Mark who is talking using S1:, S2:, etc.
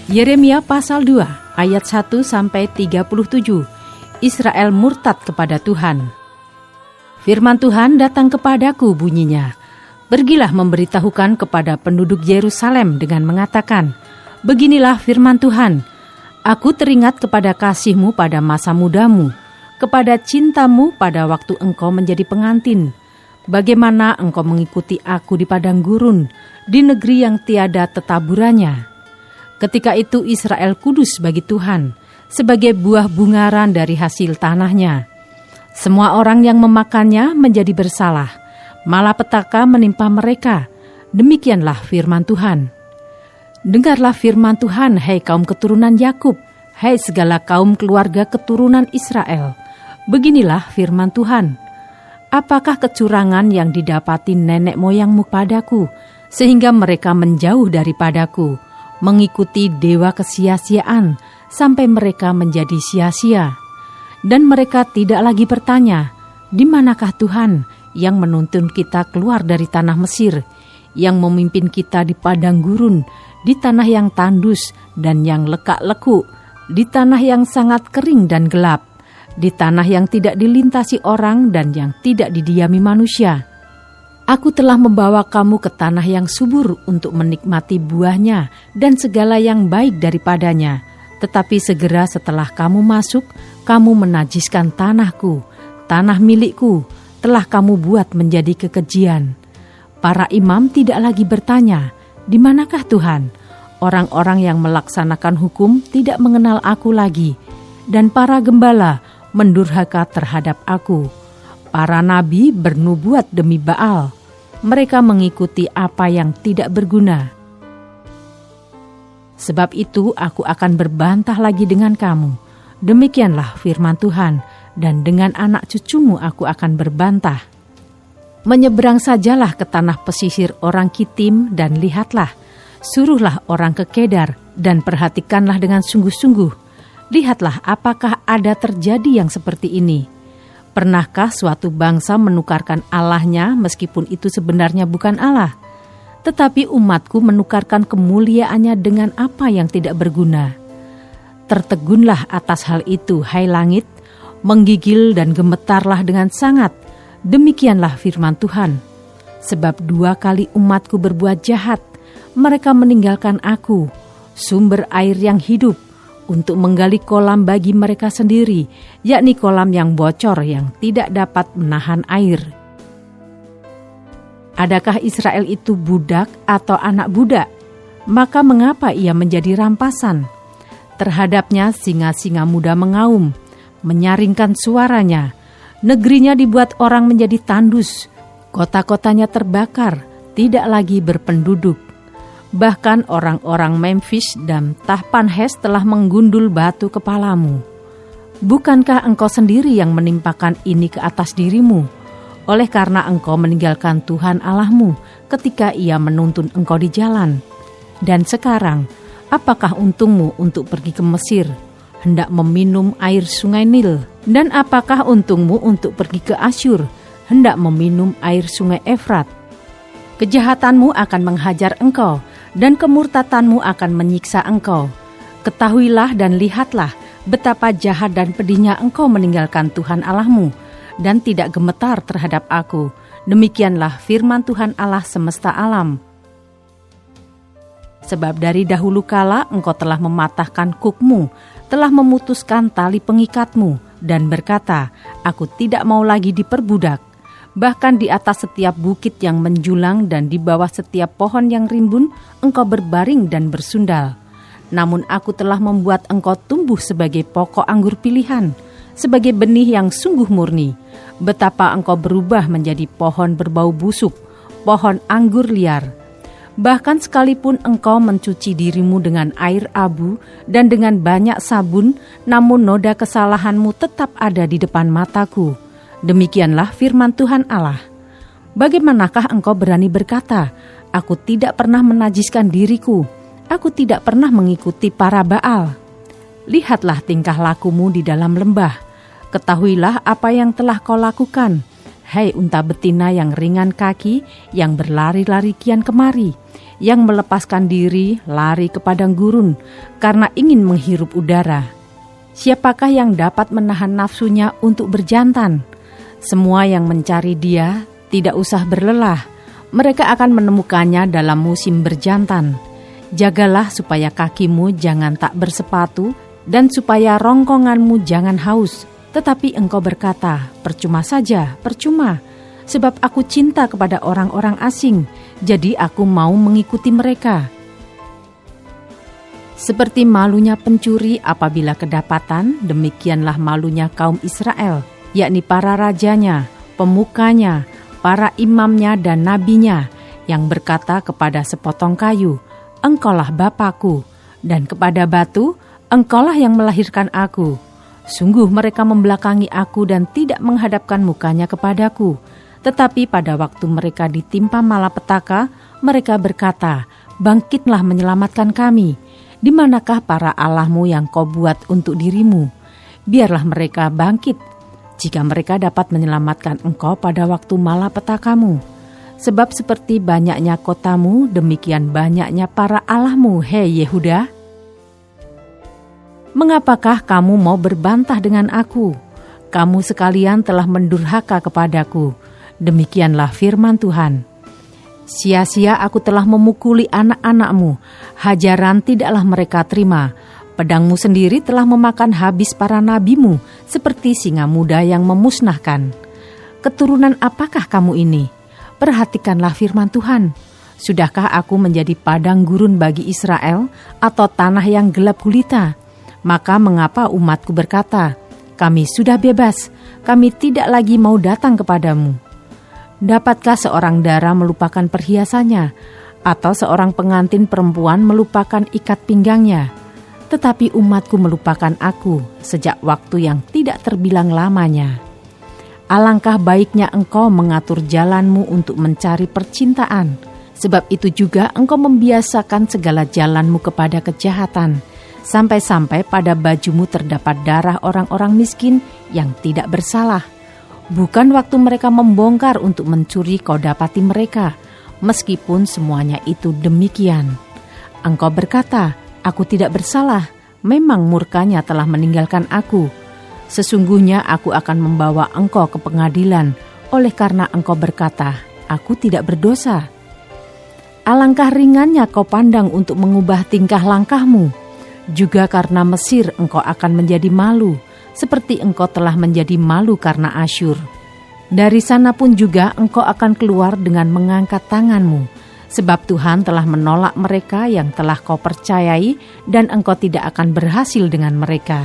S1: Yeremia pasal 2 ayat 1-37. Israel murtad kepada Tuhan. Firman Tuhan datang kepadaku bunyinya, pergilah memberitahukan kepada penduduk Yerusalem dengan mengatakan, beginilah firman Tuhan, aku teringat kepada kasihmu pada masa mudamu, kepada cintamu pada waktu engkau menjadi pengantin, bagaimana engkau mengikuti aku di padang gurun, di negeri yang tiada tetaburannya. Ketika itu Israel kudus bagi Tuhan, sebagai buah bungaran dari hasil tanahnya. Semua orang yang memakannya menjadi bersalah, malapetaka menimpa mereka. Demikianlah firman Tuhan. Dengarlah firman Tuhan, hai kaum keturunan Yakub, hai segala kaum keluarga keturunan Israel. Beginilah firman Tuhan. Apakah kecurangan yang didapati nenek moyangmu padaku, sehingga mereka menjauh daripadaku, mengikuti dewa kesia-siaan, sampai mereka menjadi sia-sia. Dan mereka tidak lagi bertanya, di manakah Tuhan yang menuntun kita keluar dari tanah Mesir, yang memimpin kita di padang gurun, di tanah yang tandus dan yang lekak-lekuk, di tanah yang sangat kering dan gelap, di tanah yang tidak dilintasi orang dan yang tidak didiami manusia. Aku telah membawa kamu ke tanah yang subur untuk menikmati buahnya dan segala yang baik daripadanya. Tetapi segera setelah kamu masuk, kamu menajiskan tanahku, tanah milikku, telah kamu buat menjadi kekejian. Para imam tidak lagi bertanya, di manakah Tuhan? Orang-orang yang melaksanakan hukum tidak mengenal aku lagi, dan para gembala mendurhaka terhadap aku. Para nabi bernubuat demi Baal. Mereka mengikuti apa yang tidak berguna. Sebab itu aku akan berbantah lagi dengan kamu. Demikianlah firman Tuhan, dan dengan anak cucumu aku akan berbantah. Menyeberang sajalah ke tanah pesisir orang Kitim dan lihatlah. Suruhlah orang ke Kedar dan perhatikanlah dengan sungguh-sungguh. Lihatlah apakah ada terjadi yang seperti ini. Pernahkah suatu bangsa menukarkan Allahnya meskipun itu sebenarnya bukan Allah? Tetapi umatku menukarkan kemuliaannya dengan apa yang tidak berguna. Tertegunlah atas hal itu, hai langit, menggigil dan gemetarlah dengan sangat. Demikianlah firman Tuhan. Sebab 2 kali umatku berbuat jahat, mereka meninggalkan aku, sumber air yang hidup, untuk menggali kolam bagi mereka sendiri, yakni kolam yang bocor yang tidak dapat menahan air. Adakah Israel itu budak atau anak budak? Maka mengapa ia menjadi rampasan? Terhadapnya singa-singa muda mengaum, menyaringkan suaranya. Negerinya dibuat orang menjadi tandus, kota-kotanya terbakar, tidak lagi berpenduduk. Bahkan orang-orang Memphis dan Tahpanhes telah menggundul batu kepalamu. Bukankah engkau sendiri yang menimpakan ini ke atas dirimu? Oleh karena engkau meninggalkan Tuhan Allahmu ketika ia menuntun engkau di jalan. Dan sekarang, apakah untungmu untuk pergi ke Mesir, hendak meminum air sungai Nil? Dan apakah untungmu untuk pergi ke Asyur, hendak meminum air sungai Efrat? Kejahatanmu akan menghajar engkau, dan kemurtatanmu akan menyiksa engkau. Ketahuilah dan lihatlah betapa jahat dan pedihnya engkau meninggalkan Tuhan Allahmu, dan tidak gemetar terhadap aku. Demikianlah firman Tuhan Allah semesta alam. Sebab dari dahulu kala engkau telah mematahkan kukmu, telah memutuskan tali pengikatmu, dan berkata, aku tidak mau lagi diperbudak. Bahkan di atas setiap bukit yang menjulang dan di bawah setiap pohon yang rimbun, engkau berbaring dan bersundal. Namun aku telah membuat engkau tumbuh sebagai pokok anggur pilihan, sebagai benih yang sungguh murni. Betapa engkau berubah menjadi pohon berbau busuk, pohon anggur liar. Bahkan sekalipun engkau mencuci dirimu dengan air abu dan dengan banyak sabun, namun noda kesalahanmu tetap ada di depan mataku. Demikianlah firman Tuhan Allah. Bagaimanakah engkau berani berkata, aku tidak pernah menajiskan diriku, aku tidak pernah mengikuti para Baal. Lihatlah tingkah lakumu di dalam lembah, ketahuilah apa yang telah kau lakukan. Hai unta betina yang ringan kaki, yang berlari-lari kian kemari, yang melepaskan diri lari ke padang gurun karena ingin menghirup udara. Siapakah yang dapat menahan nafsunya untuk berjantan? Semua yang mencari dia tidak usah berlelah, mereka akan menemukannya dalam musim berjantan. Jagalah supaya kakimu jangan tak bersepatu dan supaya rongkonganmu jangan haus. Tetapi engkau berkata, percuma saja, percuma, sebab aku cinta kepada orang-orang asing, jadi aku mau mengikuti mereka. Seperti malunya pencuri apabila kedapatan, demikianlah malunya kaum Israel, yakni para rajanya, pemukanya, para imamnya dan nabinya, yang berkata kepada sepotong kayu, engkaulah Bapakku, dan kepada batu, engkaulah yang melahirkan aku. Sungguh mereka membelakangi aku dan tidak menghadapkan mukanya kepadaku. Tetapi pada waktu mereka ditimpa malapetaka, mereka berkata, bangkitlah menyelamatkan kami. Di manakah para allahmu yang kau buat untuk dirimu? Biarlah mereka bangkit, jika mereka dapat menyelamatkan engkau pada waktu malapetakamu. Sebab seperti banyaknya kotamu, demikian banyaknya para allahmu, hei Yehuda. Mengapakah kamu mau berbantah dengan aku? Kamu sekalian telah mendurhaka kepadaku. Demikianlah firman Tuhan. Sia-sia aku telah memukuli anak-anakmu, hajaran tidaklah mereka terima. Pedangmu sendiri telah memakan habis para nabimu, seperti singa muda yang memusnahkan. Keturunan apakah kamu ini? Perhatikanlah firman Tuhan. Sudahkah aku menjadi padang gurun bagi Israel, atau tanah yang gelap gulita? Maka mengapa umatku berkata, kami sudah bebas, kami tidak lagi mau datang kepadamu. Dapatkah seorang dara melupakan perhiasannya, atau seorang pengantin perempuan melupakan ikat pinggangnya? Tetapi umatku melupakan aku sejak waktu yang tidak terbilang lamanya. Alangkah baiknya engkau mengatur jalanmu untuk mencari percintaan, sebab itu juga engkau membiasakan segala jalanmu kepada kejahatan, sampai-sampai pada bajumu terdapat darah orang-orang miskin yang tidak bersalah. Bukan waktu mereka membongkar untuk mencuri kau dapati mereka, meskipun semuanya itu demikian. Engkau berkata, aku tidak bersalah, memang murkanya telah meninggalkan aku. Sesungguhnya aku akan membawa engkau ke pengadilan, oleh karena engkau berkata, aku tidak berdosa. Alangkah ringannya kau pandang untuk mengubah tingkah langkahmu. Juga karena Mesir engkau akan menjadi malu, seperti engkau telah menjadi malu karena Asyur. Dari sana pun juga engkau akan keluar dengan mengangkat tanganmu, sebab Tuhan telah menolak mereka yang telah kau percayai, dan engkau tidak akan berhasil dengan mereka.